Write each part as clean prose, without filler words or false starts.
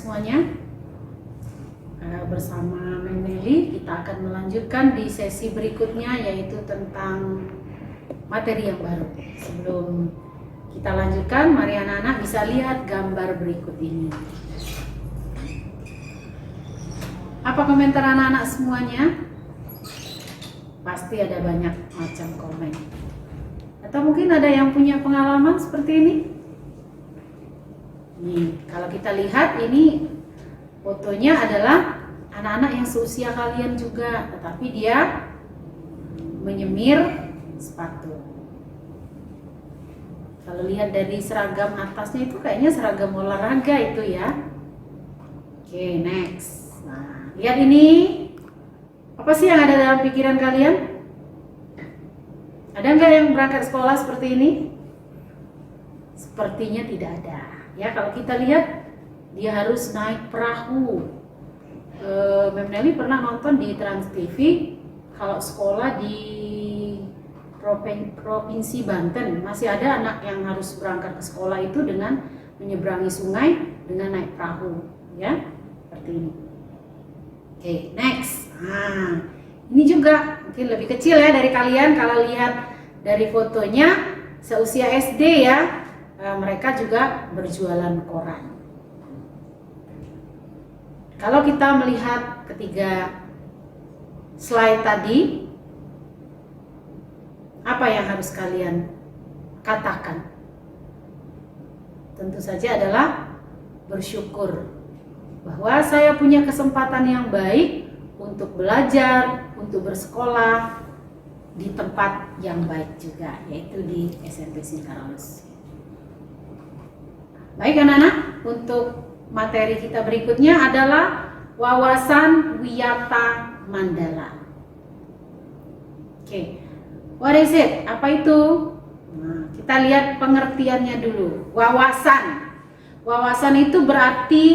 semuanya. Bersama Meli kita akan melanjutkan di sesi berikutnya, yaitu tentang materi yang baru. Sebelum kita lanjutkan, mari anak-anak bisa lihat gambar berikut ini. Apa komentar anak-anak semuanya? Pasti ada banyak macam komen. Atau mungkin ada yang punya pengalaman seperti ini? Nih, kalau kita lihat ini fotonya adalah anak-anak yang seusia kalian juga, tetapi dia menyemir sepatu. Kalau lihat dari seragam atasnya itu kayaknya seragam olahraga itu ya. Oke, next. Nah, lihat ini. Apa sih yang ada dalam pikiran kalian? Ada nggak yang berangkat sekolah seperti ini? Sepertinya tidak ada. Ya, kalau kita lihat dia harus naik perahu. Mem Nelly pernah nonton di Trans TV, kalau sekolah di Provinsi Banten masih ada anak yang harus berangkat ke sekolah itu dengan menyeberangi sungai dengan naik perahu, ya, seperti ini. Oke, next. Nah, ini juga mungkin lebih kecil ya dari kalian. Kalau lihat dari fotonya seusia SD ya, mereka juga berjualan koran. Kalau kita melihat ketiga slide tadi, apa yang harus kalian katakan? Tentu saja adalah bersyukur bahwa saya punya kesempatan yang baik untuk belajar, untuk bersekolah di tempat yang baik juga, yaitu di SMP Singkaraus. Baik anak-anak, untuk materi kita berikutnya adalah wawasan wiyata Mandala. Oke, what is it? Apa itu? Nah, kita lihat pengertiannya dulu. Wawasan. Wawasan itu berarti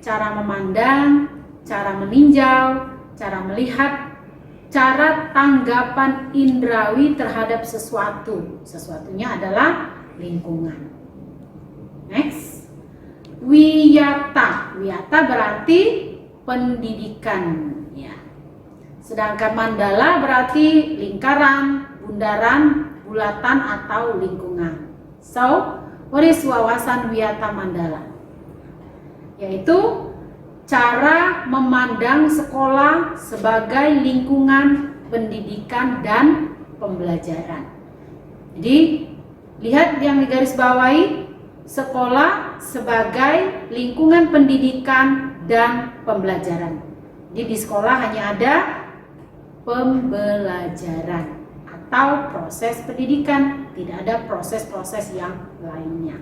cara memandang, cara meninjau, cara melihat, cara tanggapan indrawi terhadap sesuatu. Sesuatunya adalah lingkungan. Next. Wiyata. Wiyata berarti pendidikan, ya. Sedangkan mandala berarti lingkaran, bundaran, bulatan atau lingkungan. So, what is wawasan wiyata mandala? Yaitu cara memandang sekolah sebagai lingkungan pendidikan dan pembelajaran. Jadi, lihat yang digarisbawahi, sekolah sebagai lingkungan pendidikan dan pembelajaran. Jadi di sekolah hanya ada pembelajaran atau proses pendidikan, tidak ada proses-proses yang lainnya.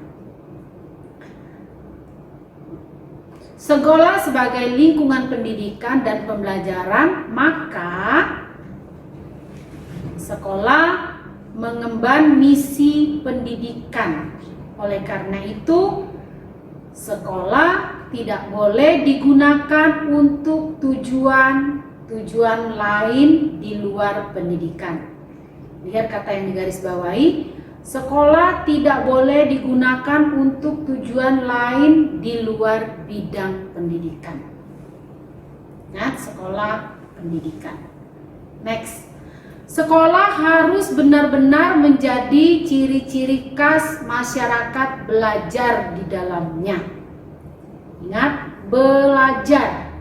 Sekolah sebagai lingkungan pendidikan dan pembelajaran, maka sekolah mengemban misi pendidikan. Oleh karena itu, sekolah tidak boleh digunakan untuk tujuan lain di luar pendidikan. Lihat kata yang digarisbawahi, sekolah tidak boleh digunakan untuk tujuan lain di luar bidang pendidikan. Nah, sekolah pendidikan. Next. Sekolah harus benar-benar menjadi ciri-ciri khas masyarakat belajar di dalamnya. Ingat, belajar.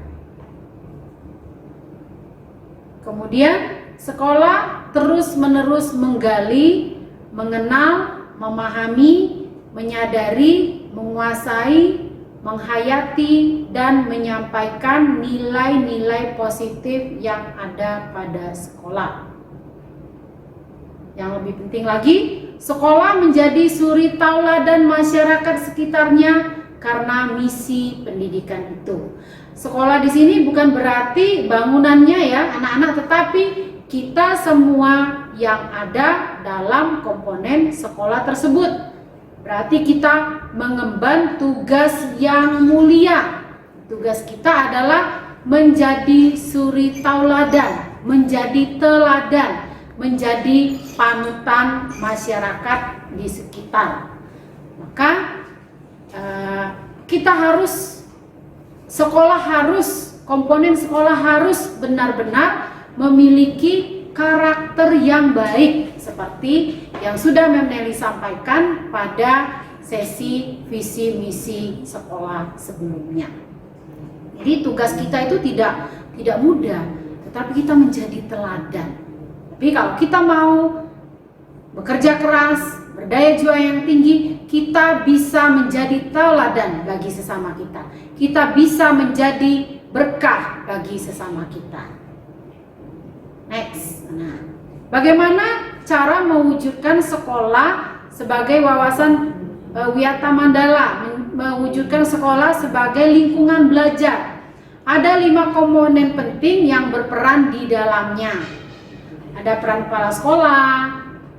Kemudian, sekolah terus-menerus menggali, mengenal, memahami, menyadari, menguasai, menghayati, dan menyampaikan nilai-nilai positif yang ada pada sekolah. Yang lebih penting lagi, sekolah menjadi suri tauladan masyarakat sekitarnya karena misi pendidikan itu. Sekolah di sini bukan berarti bangunannya ya anak-anak, tetapi kita semua yang ada dalam komponen sekolah tersebut. Berarti kita mengemban tugas yang mulia. Tugas kita adalah menjadi suri tauladan, menjadi teladan, menjadi panutan masyarakat di sekitar. Maka kita harus komponen sekolah harus benar-benar memiliki karakter yang baik seperti yang sudah Mem Nelly sampaikan pada sesi visi misi sekolah sebelumnya. Jadi tugas kita itu tidak mudah, tetapi kita menjadi teladan. Tapi kalau kita mau bekerja keras, berdaya juang yang tinggi, kita bisa menjadi teladan bagi sesama kita. Kita bisa menjadi berkah bagi sesama kita. Next. Nah, bagaimana cara mewujudkan sekolah sebagai wawasan Wiyata Mandala, mewujudkan sekolah sebagai lingkungan belajar? Ada 5 komponen penting yang berperan di dalamnya. Ada peran kepala sekolah,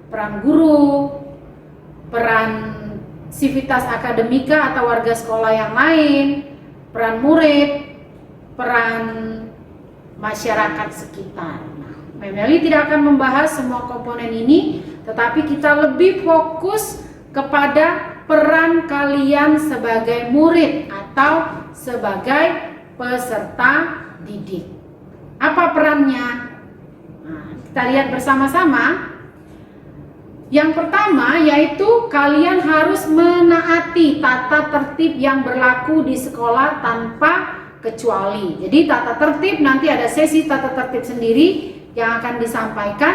peran guru, peran sivitas akademika atau warga sekolah yang lain, peran murid, peran masyarakat sekitar. Nah, Mem Nelly tidak akan membahas semua komponen ini, tetapi kita lebih fokus kepada peran kalian sebagai murid atau sebagai peserta didik. Apa perannya? Nah, kita lihat bersama-sama. Yang pertama yaitu kalian harus menaati tata tertib yang berlaku di sekolah tanpa kecuali. Jadi tata tertib, nanti ada sesi tata tertib sendiri yang akan disampaikan.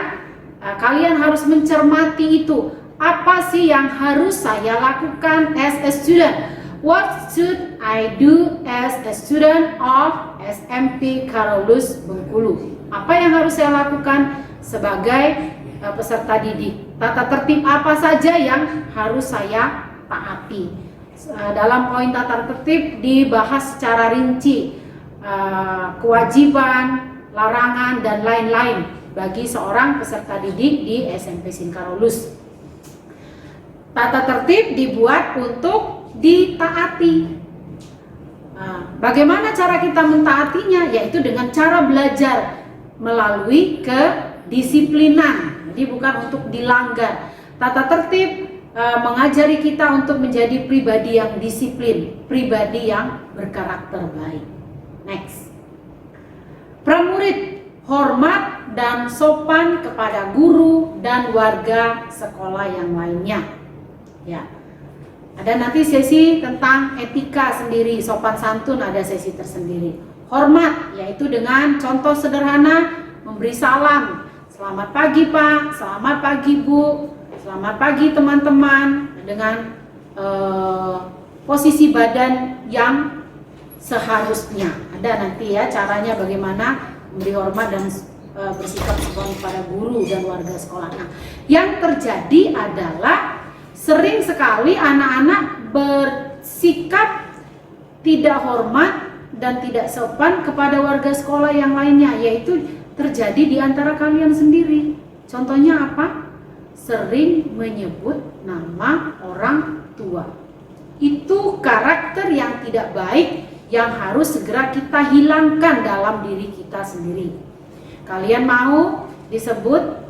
Kalian harus mencermati itu. Apa sih yang harus saya lakukan as a student? What should I do as a student of SMP Carolus Bengkulu? Apa yang harus saya lakukan sebagai peserta didik? Tata tertib apa saja yang harus saya taati? Dalam poin tata tertib dibahas secara rinci kewajiban, larangan, dan lain-lain bagi seorang peserta didik di SMP Sinkarolus. Tata tertib dibuat untuk ditaati. Bagaimana cara kita mentaatinya? Yaitu dengan cara belajar melalui kedisiplinan. Jadi bukan untuk dilanggar. Tata tertib mengajari kita untuk menjadi pribadi yang disiplin, pribadi yang berkarakter baik. Next. Pramurid, hormat dan sopan kepada guru dan warga sekolah yang lainnya. Ya. Ada nanti sesi tentang etika sendiri, sopan santun ada sesi tersendiri. Hormat yaitu dengan contoh sederhana memberi salam. Selamat pagi Pak, selamat pagi Bu, selamat pagi teman-teman, dengan posisi badan yang seharusnya. Ada nanti ya caranya bagaimana memberi hormat dan bersikap sopan kepada guru dan warga sekolah. Nah, yang terjadi adalah sering sekali anak-anak bersikap tidak hormat dan tidak sopan kepada warga sekolah yang lainnya, yaitu terjadi di antara kalian sendiri. Contohnya apa? Sering menyebut nama orang tua. Itu karakter yang tidak baik yang harus segera kita hilangkan dalam diri kita sendiri. Kalian mau disebut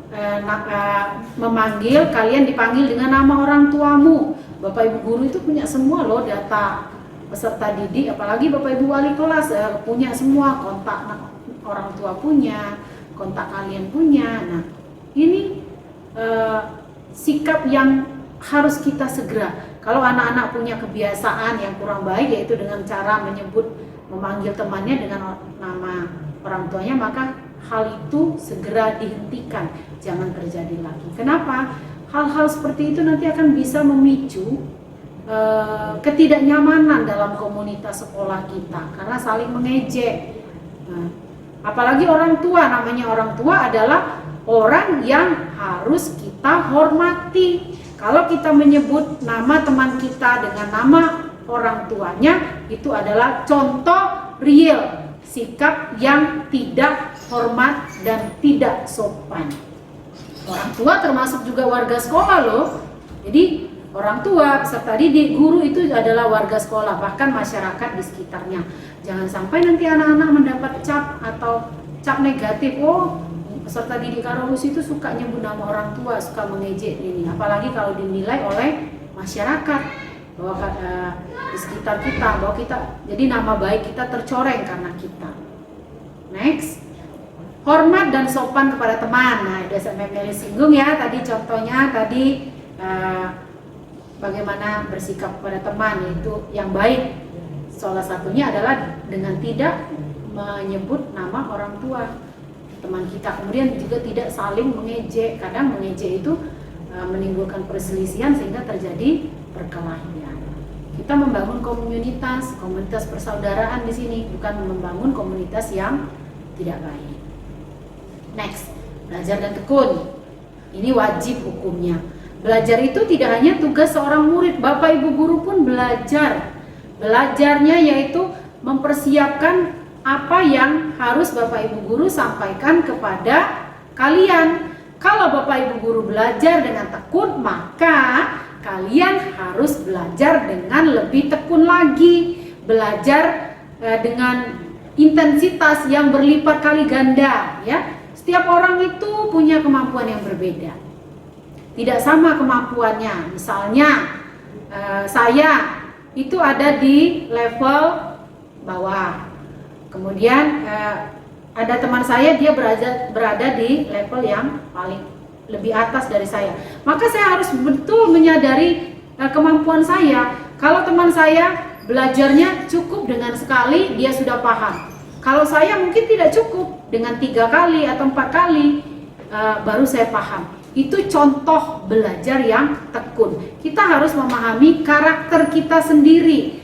memanggil, kalian dipanggil dengan nama orang tuamu. Bapak Ibu guru itu punya semua loh data peserta didik, apalagi Bapak Ibu wali kelas punya semua, kontak orang tua punya, kontak kalian punya. Nah, ini sikap yang harus kita segera. Kalau anak-anak punya kebiasaan yang kurang baik, yaitu dengan cara memanggil temannya dengan nama orang tuanya, maka hal itu segera dihentikan, jangan terjadi lagi. Kenapa? Hal-hal seperti itu nanti akan bisa memicu ketidaknyamanan dalam komunitas sekolah kita, karena saling mengejek. Nah, apalagi orang tua, namanya orang tua adalah orang yang harus kita hormati. Kalau kita menyebut nama teman kita dengan nama orang tuanya, itu adalah contoh real sikap yang tidak hormat dan tidak sopan. Orang tua termasuk juga warga sekolah loh. Jadi orang tua, peserta didik, guru itu adalah warga sekolah, bahkan masyarakat di sekitarnya. Jangan sampai nanti anak-anak mendapat cap atau cap negatif. Oh, peserta didik Carolus itu suka nyebut nama orang tua, suka mengejek ini. Apalagi kalau dinilai oleh masyarakat bahwa di sekitar kita, bahwa kita jadi nama baik kita tercoreng karena kita. Next, hormat dan sopan kepada teman. Nah, udah saya Meli singgung ya tadi, contohnya tadi bagaimana bersikap kepada teman, yaitu yang baik. Salah satunya adalah dengan tidak menyebut nama orang tua teman kita. Kemudian juga tidak saling mengejek. Kadang mengejek itu menimbulkan perselisihan sehingga terjadi perkelahian. Kita membangun komunitas persaudaraan di sini, bukan membangun komunitas yang tidak baik. Next, belajar dan tekun. Ini wajib hukumnya. Belajar itu tidak hanya tugas seorang murid, Bapak Ibu guru pun belajar. Belajarnya yaitu mempersiapkan apa yang harus Bapak Ibu guru sampaikan kepada kalian. Kalau Bapak Ibu guru belajar dengan tekun, maka kalian harus belajar dengan lebih tekun lagi. Belajar dengan intensitas yang berlipat kali ganda, ya. Setiap orang itu punya kemampuan yang berbeda. Tidak sama kemampuannya. Misalnya saya itu ada di level bawah. Kemudian ada teman saya, dia berada di level yang paling lebih atas dari saya. Maka saya harus betul menyadari kemampuan saya. Kalau teman saya belajarnya cukup dengan sekali, dia sudah paham. Kalau saya mungkin tidak cukup, dengan 3 kali atau 4 kali baru saya paham. Itu contoh belajar yang tekun. Kita harus memahami karakter kita sendiri.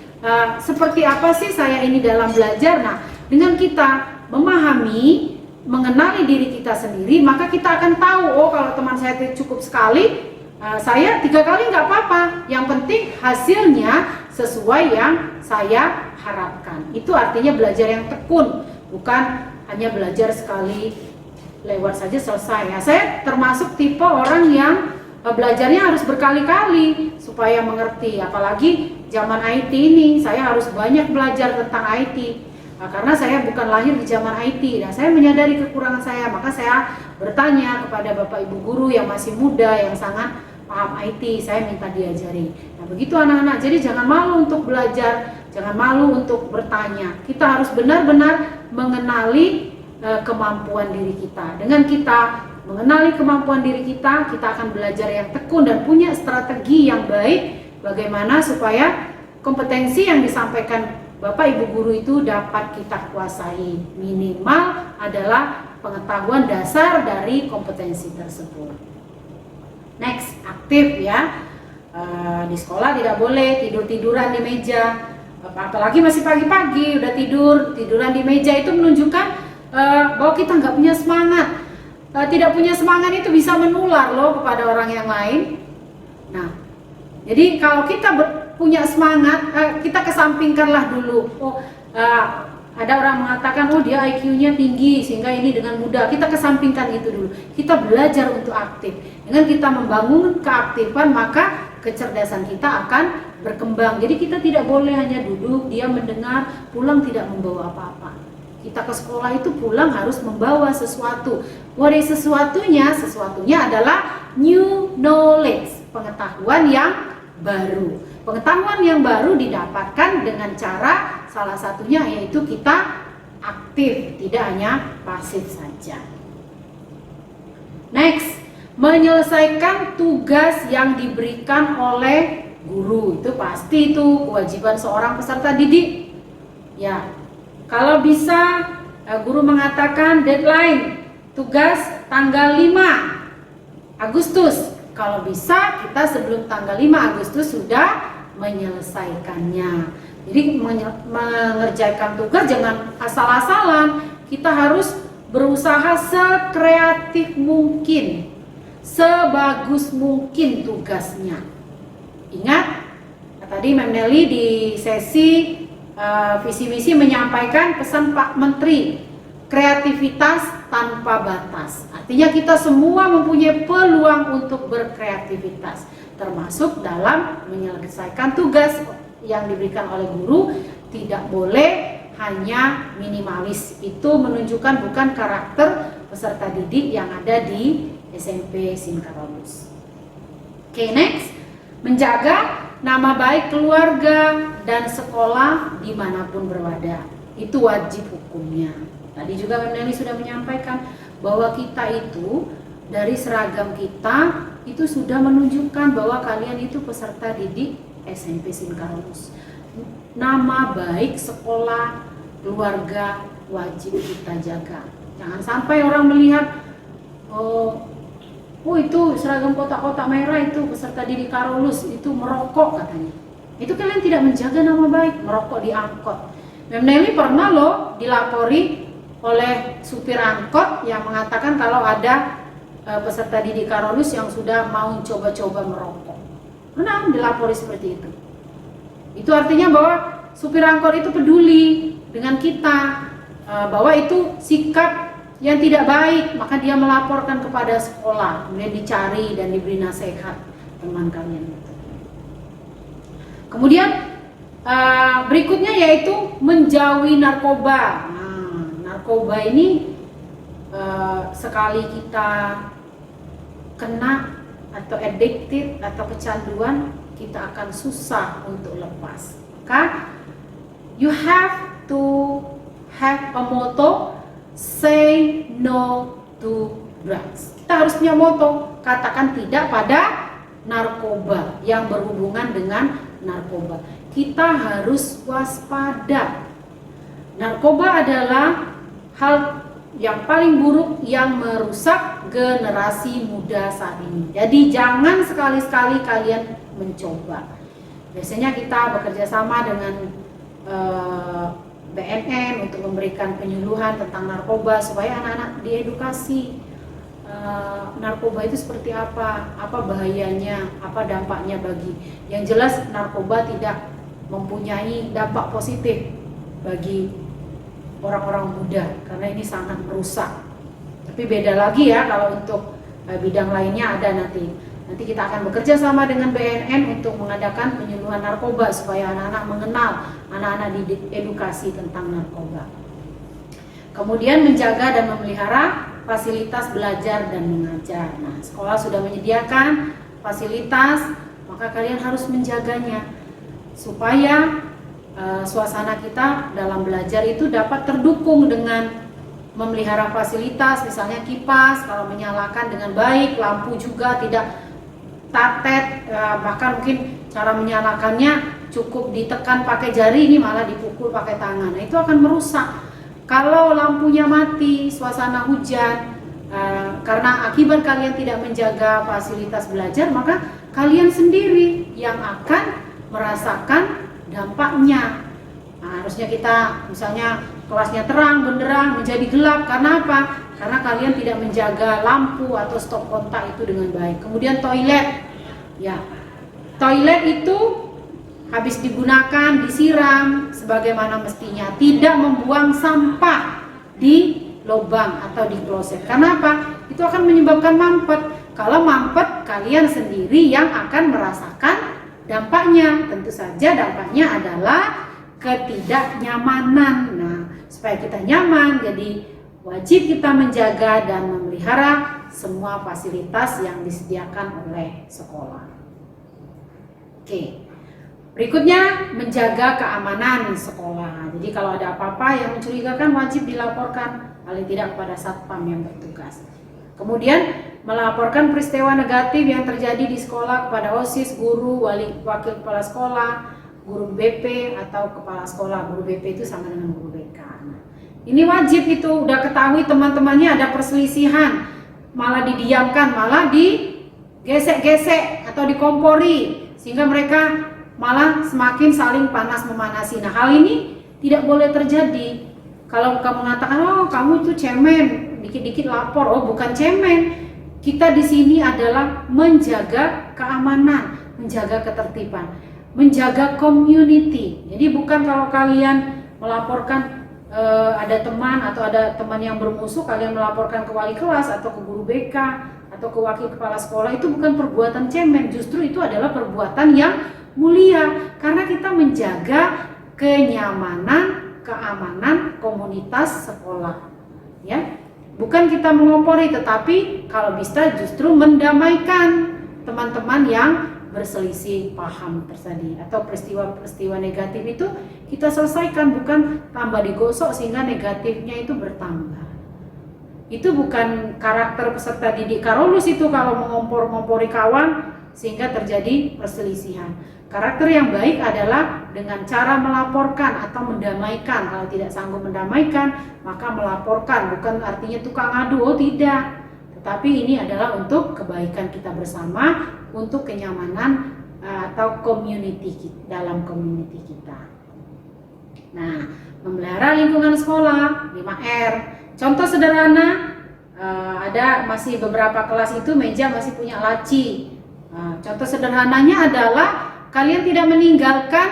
Seperti apa sih saya ini dalam belajar? Nah, dengan kita memahami, mengenali diri kita sendiri, maka kita akan tahu, oh kalau teman saya cukup sekali, saya 3 kali nggak apa-apa. Yang penting hasilnya sesuai yang saya harapkan. Itu artinya belajar yang tekun, bukan hanya belajar sekali lewat saja selesai. Ya, saya termasuk tipe orang yang belajarnya harus berkali-kali supaya mengerti. Apalagi zaman IT ini, saya harus banyak belajar tentang IT. Karena saya bukan lahir di zaman IT dan saya menyadari kekurangan saya, maka saya bertanya kepada Bapak Ibu guru yang masih muda, yang sangat paham IT, saya minta diajari. Nah, begitu anak-anak, jadi jangan malu untuk belajar, jangan malu untuk bertanya. Kita harus benar-benar mengenali kemampuan diri kita. Dengan kita mengenali kemampuan diri kita, kita akan belajar yang tekun dan punya strategi yang baik bagaimana supaya kompetensi yang disampaikan Bapak Ibu guru itu dapat kita kuasai. Minimal adalah pengetahuan dasar dari kompetensi tersebut. Next, aktif ya. Di sekolah tidak boleh tidur-tiduran di meja. Apalagi masih pagi-pagi udah tiduran di meja, itu menunjukkan bahwa kita nggak punya semangat. Tidak punya semangat itu bisa menular loh kepada orang yang lain. Nah, jadi kalau kita punya semangat, kita kesampingkanlah dulu. Ada orang mengatakan, oh dia IQ-nya tinggi sehingga ini dengan mudah. Kita kesampingkan itu dulu. Kita belajar untuk aktif. Dengan kita membangun keaktifan, maka kecerdasan kita akan berkembang. Jadi kita tidak boleh hanya duduk, dia mendengar, pulang tidak membawa apa-apa. Kita ke sekolah itu pulang harus membawa sesuatu. What is sesuatunya? Sesuatunya adalah new knowledge, pengetahuan yang baru. Pengetahuan yang baru didapatkan dengan cara salah satunya yaitu kita aktif, tidak hanya pasif saja. Next, menyelesaikan tugas yang diberikan oleh guru. Itu pasti itu kewajiban seorang peserta didik. Ya, kalau bisa guru mengatakan deadline tugas tanggal 5 Agustus. Kalau bisa kita sebelum tanggal 5 Agustus sudah menyelesaikannya. Jadi mengerjakan tugas jangan asal-asalan. Kita harus berusaha sekreatif mungkin, sebagus mungkin tugasnya. Ingat, tadi Mem Nelly di sesi visi misi menyampaikan pesan Pak Menteri, kreativitas tanpa batas. Artinya kita semua mempunyai peluang untuk berkreativitas, termasuk dalam menyelesaikan tugas yang diberikan oleh guru. Tidak boleh hanya minimalis. Itu menunjukkan bukan karakter peserta didik yang ada di SMP Singkarabus. Oke, next, menjaga nama baik keluarga dan sekolah dimanapun berada. Itu wajib hukumnya. Tadi juga Mbak Nelly sudah menyampaikan bahwa kita itu dari seragam kita itu sudah menunjukkan bahwa kalian itu peserta didik SMP Singkarus. Nama baik sekolah, keluarga wajib kita jaga. Jangan sampai orang melihat oh itu seragam kotak-kotak merah itu peserta didik Karolus itu merokok katanya. Itu kalian tidak menjaga nama baik, merokok di angkot. Mbak Nelly pernah loh dilapori oleh supir angkot yang mengatakan kalau ada peserta didik Karolus yang sudah mau coba-coba merokok. Pernah dilapori seperti itu. Itu artinya bahwa supir angkot itu peduli dengan kita, bahwa itu sikap yang tidak baik, maka dia melaporkan kepada sekolah, kemudian dicari dan diberi nasihat teman kalian itu. Kemudian berikutnya yaitu menjauhi narkoba. Nah, narkoba ini sekali kita kena atau addicted atau kecanduan, kita akan susah untuk lepas. Maka you have to have a motto, say no to drugs. Kita harus punya motto, katakan tidak pada narkoba yang berhubungan dengan narkoba. Kita harus waspada. Narkoba adalah hal yang paling buruk yang merusak generasi muda saat ini. Jadi jangan sekali-sekali kalian mencoba. Biasanya kita bekerja sama dengan BNN untuk memberikan penyuluhan tentang narkoba supaya anak-anak diedukasi narkoba itu seperti apa bahayanya, apa dampaknya bagi. Yang jelas narkoba tidak mempunyai dampak positif bagi orang-orang muda karena ini sangat merusak. Tapi beda lagi ya kalau untuk bidang lainnya ada nanti kita akan bekerja sama dengan BNN untuk mengadakan penyuluhan narkoba supaya anak-anak mengenal, anak-anak diedukasi tentang narkoba. Kemudian menjaga dan memelihara fasilitas belajar dan mengajar. Nah, sekolah sudah menyediakan fasilitas, maka kalian harus menjaganya supaya suasana kita dalam belajar itu dapat terdukung dengan memelihara fasilitas, misalnya kipas kalau menyalakan dengan baik, lampu juga tidak tatet, bahkan mungkin cara menyalakannya cukup ditekan pakai jari, ini malah dipukul pakai tangan. Nah, itu akan merusak. Kalau lampunya mati, suasana hujan, karena akibat kalian tidak menjaga fasilitas belajar, maka kalian sendiri yang akan merasakan dampaknya. Nah, harusnya kita misalnya kelasnya terang benderang menjadi gelap karena apa? Karena kalian tidak menjaga lampu atau stop kontak itu dengan baik. Kemudian toilet, ya, toilet itu habis digunakan disiram sebagaimana mestinya, tidak membuang sampah di lubang atau di kloset. Karena apa? Itu akan menyebabkan mampet. Kalau mampet, kalian sendiri yang akan merasakan dampaknya. Tentu saja dampaknya adalah ketidaknyamanan. Nah, supaya kita nyaman, jadi wajib kita menjaga dan memelihara semua fasilitas yang disediakan oleh sekolah. Oke, berikutnya menjaga keamanan sekolah. Jadi kalau ada apa-apa yang mencurigakan wajib dilaporkan, paling tidak kepada satpam yang bertugas. Kemudian melaporkan peristiwa negatif yang terjadi di sekolah kepada OSIS, guru, wakil kepala sekolah, guru BP atau kepala sekolah. Guru BP itu sama dengan guru BK. Nah, ini wajib, itu udah ketahui teman-temannya ada perselisihan, malah didiamkan, malah digesek-gesek atau dikompori, sehingga mereka malah semakin saling panas memanasi. Nah, hal ini tidak boleh terjadi. Kalau kamu mengatakan, oh kamu itu cemen, dikit-dikit lapor, oh bukan cemen. Kita di sini adalah menjaga keamanan, menjaga ketertiban, menjaga community. Jadi bukan kalau kalian melaporkan ada teman atau ada teman yang bermusuh, kalian melaporkan ke wali kelas atau ke guru BK atau ke wakil kepala sekolah, itu bukan perbuatan cemen, justru itu adalah perbuatan yang mulia karena kita menjaga kenyamanan, keamanan komunitas sekolah. Ya. Bukan kita mengompori, tetapi kalau bisa justru mendamaikan teman-teman yang berselisih paham tadi atau peristiwa-peristiwa negatif itu kita selesaikan, bukan tambah digosok sehingga negatifnya itu bertambah. Itu bukan karakter peserta didik Carolus itu, kalau mengompor-ngompori kawan sehingga terjadi perselisihan. Karakter yang baik adalah dengan cara melaporkan atau mendamaikan. Kalau tidak sanggup mendamaikan, maka melaporkan. Bukan artinya tukang adu, oh tidak. Tetapi ini adalah untuk kebaikan kita bersama, untuk kenyamanan atau dalam community kita. Nah, memelihara lingkungan sekolah, 5R. Contoh sederhana, ada masih beberapa kelas itu meja masih punya laci. Contoh sederhananya adalah kalian tidak meninggalkan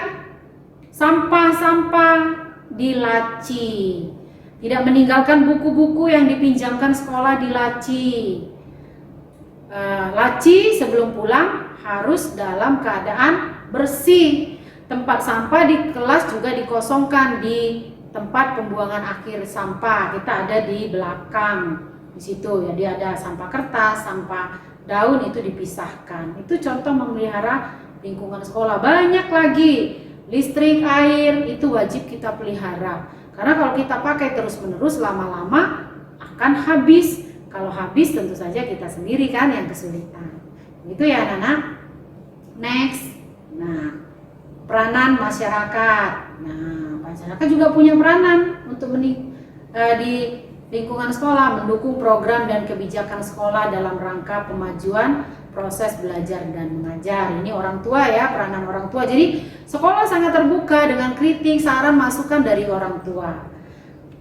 sampah-sampah di laci, tidak meninggalkan buku-buku yang dipinjamkan sekolah di laci. Laci sebelum pulang harus dalam keadaan bersih. Tempat sampah di kelas juga dikosongkan. Di tempat pembuangan akhir sampah kita ada di belakang, di situ. Jadi ada sampah kertas, sampah daun, itu dipisahkan. Itu contoh memelihara lingkungan sekolah. Banyak lagi, listrik, air, itu wajib kita pelihara. Karena kalau kita pakai terus-menerus, lama-lama akan habis. Kalau habis tentu saja kita sendiri kan yang kesulitan. Itu ya anak-anak. Next. Nah, peranan masyarakat. Nah, masyarakat juga punya peranan untuk di lingkungan sekolah, mendukung program dan kebijakan sekolah dalam rangka pemajuan proses belajar dan mengajar. Ini orang tua ya, peranan orang tua. Jadi sekolah sangat terbuka dengan kritik, saran, masukan dari orang tua.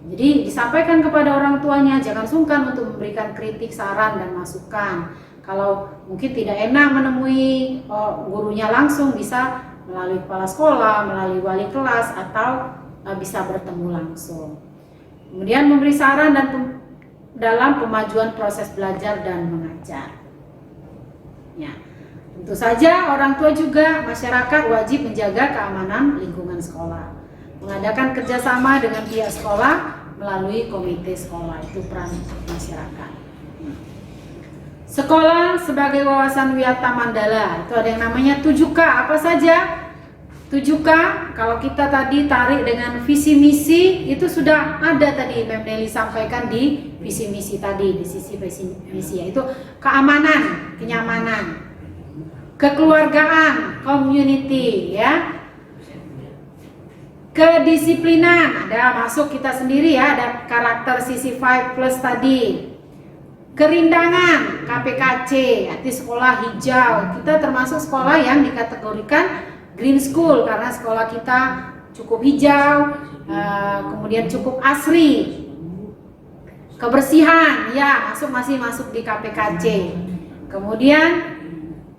Jadi disampaikan kepada orang tuanya, jangan sungkan untuk memberikan kritik, saran, dan masukan. Kalau mungkin tidak enak menemui gurunya langsung, bisa melalui kepala sekolah, melalui wali kelas, atau bisa bertemu langsung. Kemudian memberi saran dalam pemajuan proses belajar dan mengajar. Ya, tentu saja orang tua juga masyarakat wajib menjaga keamanan lingkungan sekolah, mengadakan kerjasama dengan pihak sekolah melalui komite sekolah. Itu peran masyarakat. Sekolah sebagai wawasan Wiyata Mandala, itu ada yang namanya 7K. Apa saja 7K? Kalau kita tadi tarik dengan visi misi, itu sudah ada tadi Mem Nelly sampaikan di visi misi tadi, di sisi visi misi, yaitu keamanan, kenyamanan, kekeluargaan, community, ya, kedisiplinan, ada masuk kita sendiri ya, ada karakter sisi 5 plus tadi, kerindangan, KPKC, arti sekolah hijau. Kita termasuk sekolah yang dikategorikan green school karena sekolah kita cukup hijau, kemudian cukup asri. Kebersihan, ya, masih masuk di KPKC. Kemudian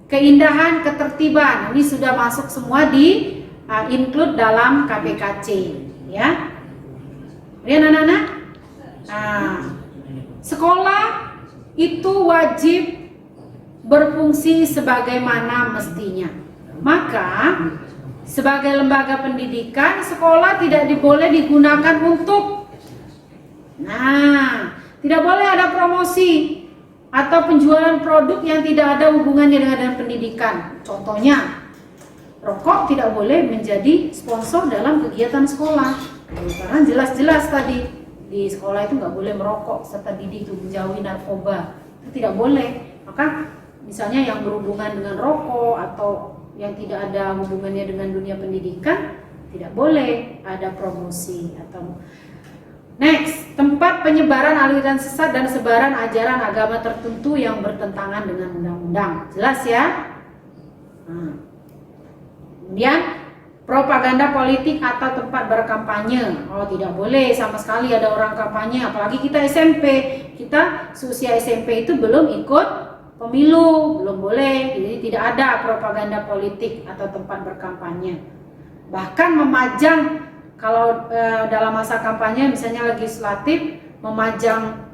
keindahan, ketertiban, ini sudah masuk semua di include dalam KPKC, ya. Kemudian anak-anak, sekolah itu wajib berfungsi sebagaimana mestinya. Maka sebagai lembaga pendidikan, sekolah tidak boleh digunakan untuk tidak boleh ada promosi atau penjualan produk yang tidak ada hubungannya dengan pendidikan. Contohnya, rokok tidak boleh menjadi sponsor dalam kegiatan sekolah. Karena jelas-jelas tadi di sekolah itu nggak boleh merokok, serta didik itu menjauhi narkoba. Itu tidak boleh. Maka misalnya yang berhubungan dengan rokok atau yang tidak ada hubungannya dengan dunia pendidikan, tidak boleh ada promosi atau. Next, tempat penyebaran aliran sesat dan sebaran ajaran agama tertentu yang bertentangan dengan undang-undang. Jelas ya? Kemudian propaganda politik atau tempat berkampanye. Oh, tidak boleh sama sekali ada orang kampanye, apalagi kita SMP. Kita seusia SMP itu belum ikut pemilu, belum boleh. Jadi tidak ada propaganda politik atau tempat berkampanye. Bahkan memajang, kalau dalam masa kampanye misalnya legislatif, memajang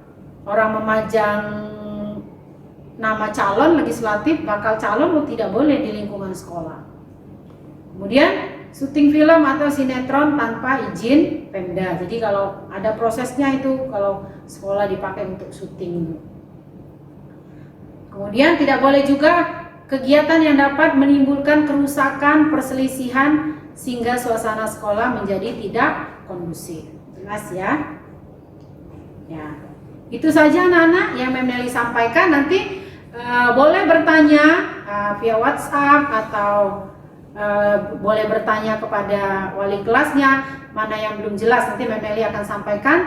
nama calon legislatif, bakal calon, tidak boleh di lingkungan sekolah. Kemudian syuting film atau sinetron tanpa izin Pemda. Jadi kalau ada prosesnya itu, kalau sekolah dipakai untuk syuting. Kemudian tidak boleh juga kegiatan yang dapat menimbulkan kerusakan, perselisihan sehingga suasana sekolah menjadi tidak kondusif. Jelas ya? Ya. Itu saja anak-anak yang Mem Nelly sampaikan. Nanti boleh bertanya via WhatsApp atau boleh bertanya kepada wali kelasnya mana yang belum jelas. Nanti Mem Nelly akan sampaikan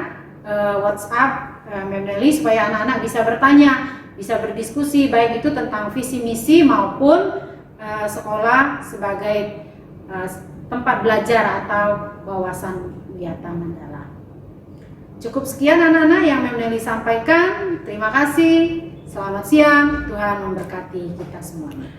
WhatsApp Mem Nelly supaya anak-anak bisa bertanya, bisa berdiskusi baik itu tentang visi misi maupun sekolah sebagai tempat belajar atau wawasan Wiyata Mandala. Cukup sekian anak-anak yang Mem Nelly sampaikan. Terima kasih. Selamat siang. Tuhan memberkati kita semuanya.